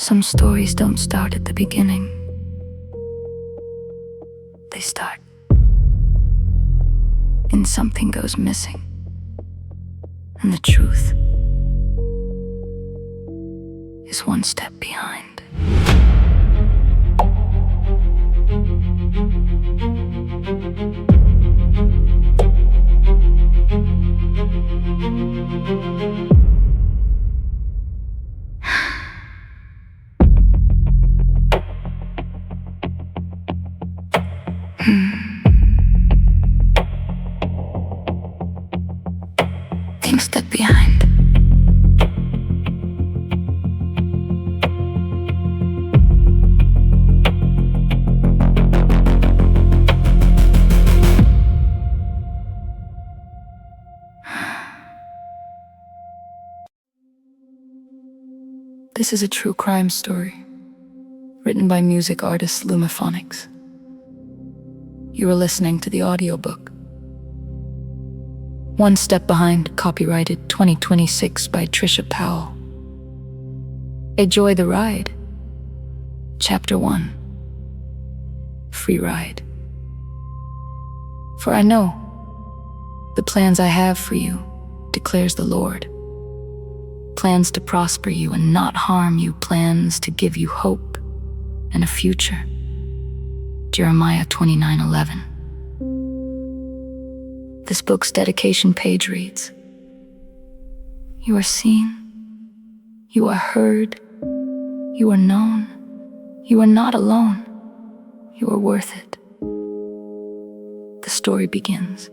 Some stories don't start at the beginning. They start and something goes missing. And the truth is one step behind. One step behind. This is a true crime story, written by music artist Lumiphonix. You are listening to the audiobook. One Step Behind, copyrighted 2026 by Trisha Powell. Enjoy the ride. Chapter 1. Free ride. For I know the plans I have for you, declares the Lord. Plans to prosper you and not harm you, plans to give you hope and a future. Jeremiah 29:11. This book's dedication page reads, "You are seen, you are heard, you are known, you are not alone, you are worth it." The story begins.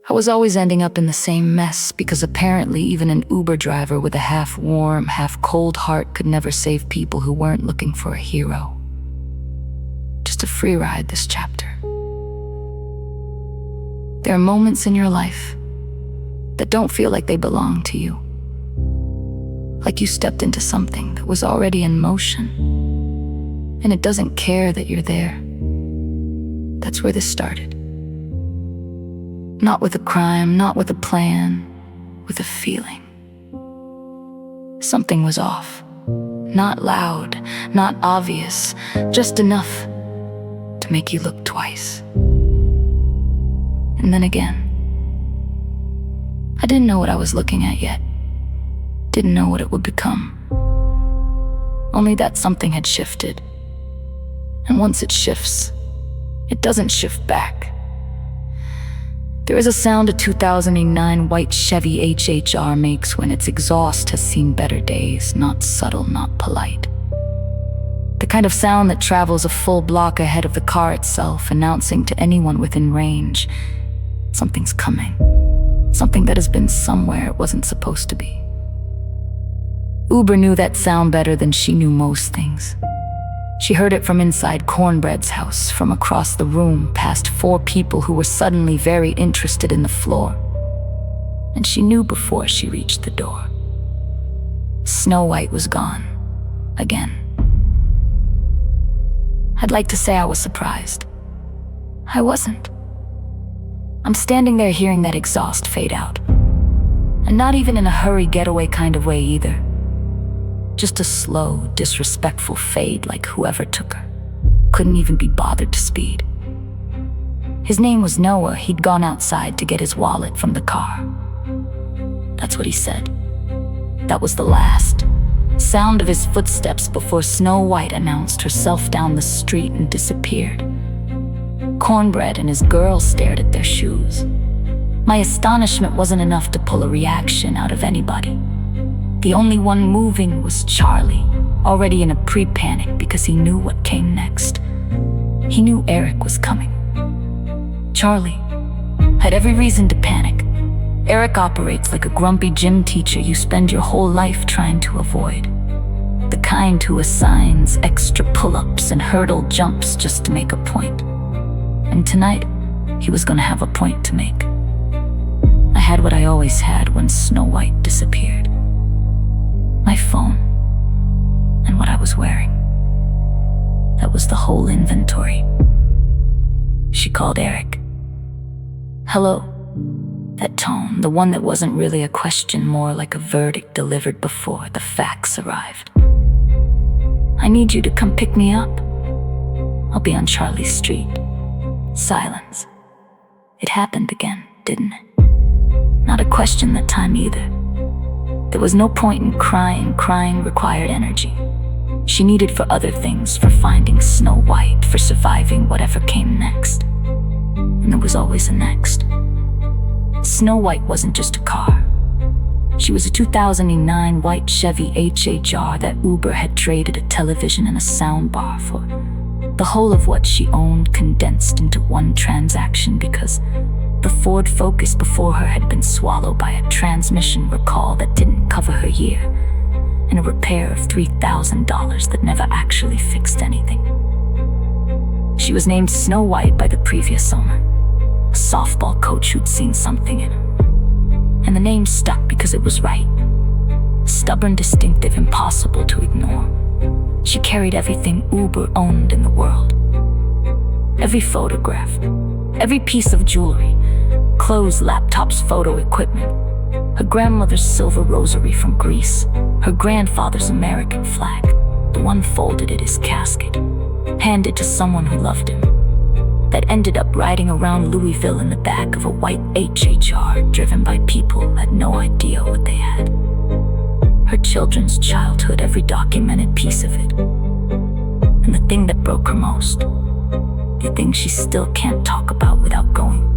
I was always ending up in the same mess because apparently even an Uber driver with a half-warm, half-cold heart could never save people who weren't looking for a hero. Just a free ride, this chapter. There are moments in your life that don't feel like they belong to you. Like you stepped into something that was already in motion, and it doesn't care that you're there. That's where this started. Not with a crime, not with a plan, with a feeling. Something was off. Not loud, not obvious, just enough to make you look twice. And then again. I didn't know what I was looking at yet. Didn't know what it would become. Only that something had shifted. And once it shifts, it doesn't shift back. There is a sound a 2009 white Chevy HHR makes when its exhaust has seen better days, not subtle, not polite. The kind of sound that travels a full block ahead of the car itself, announcing to anyone within range, something's coming. Something that has been somewhere it wasn't supposed to be. Uber knew that sound better than she knew most things. She heard it from inside Cornbread's house, from across the room, past 4 people who were suddenly very interested in the floor. And she knew before she reached the door. Snow White was gone. Again. I'd like to say I was surprised. I wasn't. I'm standing there hearing that exhaust fade out. And not even in a hurry getaway kind of way either. Just a slow, disrespectful fade like whoever took her couldn't even be bothered to speed. His name was Noah. He'd gone outside to get his wallet from the car. That's what he said. That was the last sound of his footsteps before Snow White announced herself down the street and disappeared. Cornbread and his girl stared at their shoes. My astonishment wasn't enough to pull a reaction out of anybody. The only one moving was Charlie, already in a pre-panic because he knew what came next. He knew Eric was coming. Charlie had every reason to panic. Eric operates like a grumpy gym teacher you spend your whole life trying to avoid. The kind who assigns extra pull-ups and hurdle jumps just to make a point. And tonight, he was gonna have a point to make. I had what I always had when Snow White disappeared. My phone, and what I was wearing. That was the whole inventory. She called Eric. "Hello." That tone, the one that wasn't really a question, more like a verdict delivered before the facts arrived. I need you to come pick me up. I'll be on Charlie's Street. Silence. It happened again, didn't it? Not a question that time either. There was no point in crying. Crying required energy. She needed for other things, for finding Snow White, for surviving whatever came next. And there was always a next. Snow White wasn't just a car. She was a 2009 white Chevy HHR that Uber had traded a television and a soundbar for. The whole of what she owned condensed into one transaction because the Ford Focus before her had been swallowed by a transmission recall that didn't cover her year, and a repair of $3,000 that never actually fixed anything. She was named Snow White by the previous owner, a softball coach who'd seen something in her. And the name stuck because it was right. Stubborn, distinctive, impossible to ignore. She carried everything Uber owned in the world. Every photograph, every piece of jewelry, clothes, laptops, photo equipment, her grandmother's silver rosary from Greece, her grandfather's American flag, the one folded at his casket, handed to someone who loved him, that ended up riding around Louisville in the back of a white HHR driven by people who had no idea what they had. Her children's childhood, every documented piece of it. And the thing that broke her most, the thing she still can't talk about without going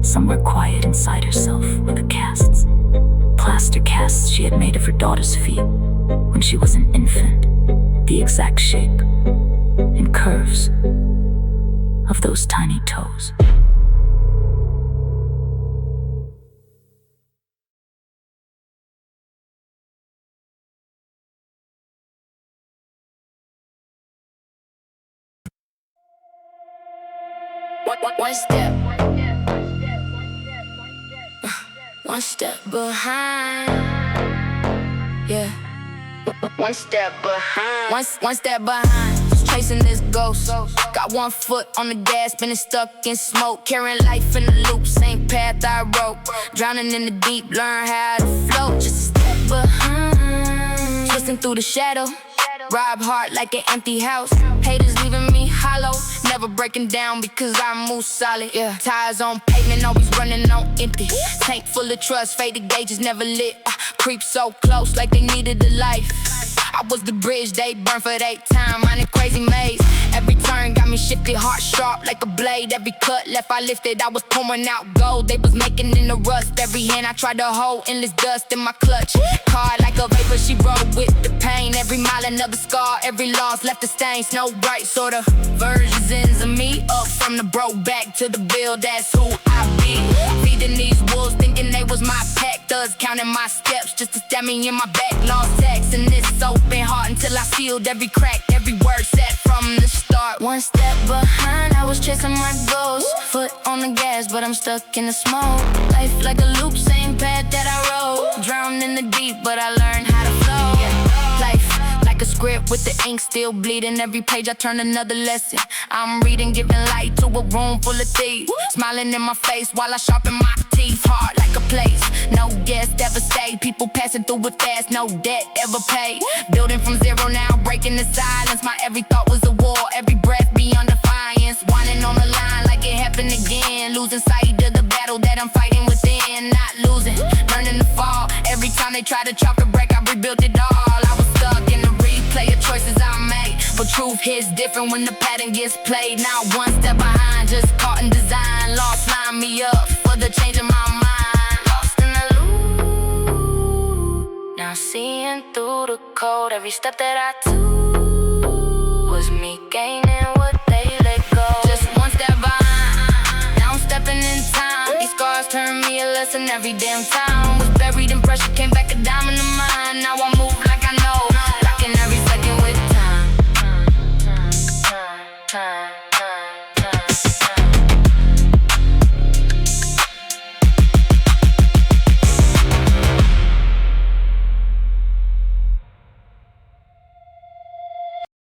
somewhere quiet inside herself, were the casts. Plaster casts she had made of her daughter's feet when she was an infant. The exact shape and curves of those tiny toes. One step behind. Yeah. One step behind. One step behind. Just chasing this ghost. Got one foot on the gas, been stuck in smoke. Carrying life in the loop, same path I rode. Drowning in the deep, learn how to float. Just a step behind. Twisting through the shadow. Rob hard like an empty house. Haters leaving me hollow. Never breaking down because I move solid. Yeah. Tires on pavement, always running on empty. Tank full of trust, faded gauges never lit. Creep so close like they needed a life. I was the bridge they burned for their time. Running crazy maze. Every turn got me shifted, heart sharp like a blade. Every cut left I lifted, I was pouring out gold. They was making in the rust. Every hand I tried to hold, endless dust in my clutch. Card like a vapor, she rode with the pain. Every mile another scar, every loss left a stain. Snow Bright sort of versions of me. Up from the broke back to the bill, that's who I be. Feeding these wolves, thinking they was my pack. Thugs counting my steps just to stab me in my back. Lost text in this open heart until I sealed every crack. Every word said from the start. One step behind, I was chasing my goals. Foot on the gas, but I'm stuck in the smoke. Life like a loop, same path that I rode. Drowned in the deep, but I learned how to flow. Life like a script with the ink still bleeding. Every page I turn another lesson. I'm reading, giving light to a room full of thieves. Smiling in my face while I sharpen my teeth. Hard like a place, no guest ever stayed. People passing through it fast, no debt ever paid. Building from zero now, breaking the silence. My every thought was a war, every breath beyond defiance. Whining on the line like it happened again. Losing sight of the battle that I'm fighting within. Not losing, learning to fall. Every time they try to chalk a break, I rebuilt it all. I was stuck in the replay of choices I made. But truth hits different when the pattern gets played. Now one step behind, just caught in design. Lost, line me up for the change in my mind. Lost in the loop. Now seeing through the code. Every step that I took was me gaining what they let go. Just one step behind, now I'm stepping in time. These scars turn me a lesson every damn time. Was buried in pressure, came back a diamond in the mine. Now I'm